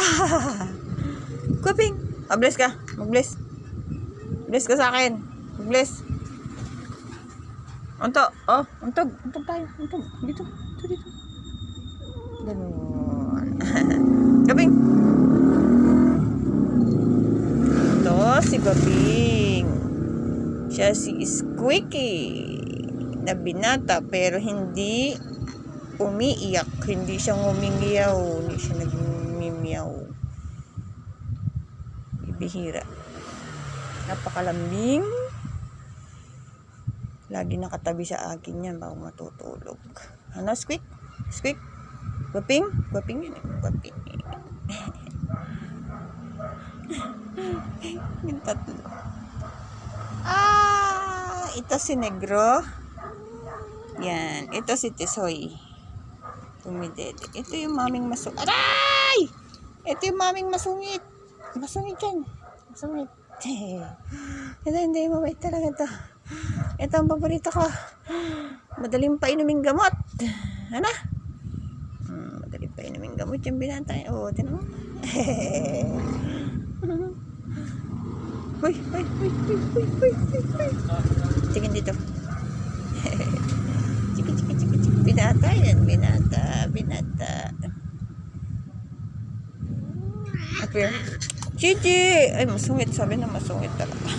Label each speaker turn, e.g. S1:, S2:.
S1: Ah! Kuping! Bless ka. Mag-bless. Bless ka sa akin. Mag-bless. Untog. Oh, untog. Untog tayo. Untog. Dito. Dito. Ganun. Kuping! Ito si Kuping. Siya si Squeaky na binata pero hindi umiiyak. Hindi siya ngumingiyaw. Hindi siya nagmimiyaw. Bihira. Napakalambing. Lagi nakatabi sa akin yan bago matutulog. Ano, Squeak? Squeak? Waping? Waping yun eh. Waping. Yung tatlo. Ito si Negro. Yan. Ito si Tisoy. Tumidede. Ito yung maming masungit. Aray! Ito yung maming masungit. Masungit yan. Masungit. Ito hindi. Mabait talaga ito. Ito ang paborito ko. Madaling pa inuming gamot. Ano? Madaling pa inuming gamot yung binata. Oo, tinan mo. Hoy, hoy, hoy, hoy, hoy, hoy, hoy. Tingin dito. Chiki, chiki, chiki, chiki. Binata yan. Binata. Binata. Up here. Chichi! Ay, masungit. Sabi na masungit talaga.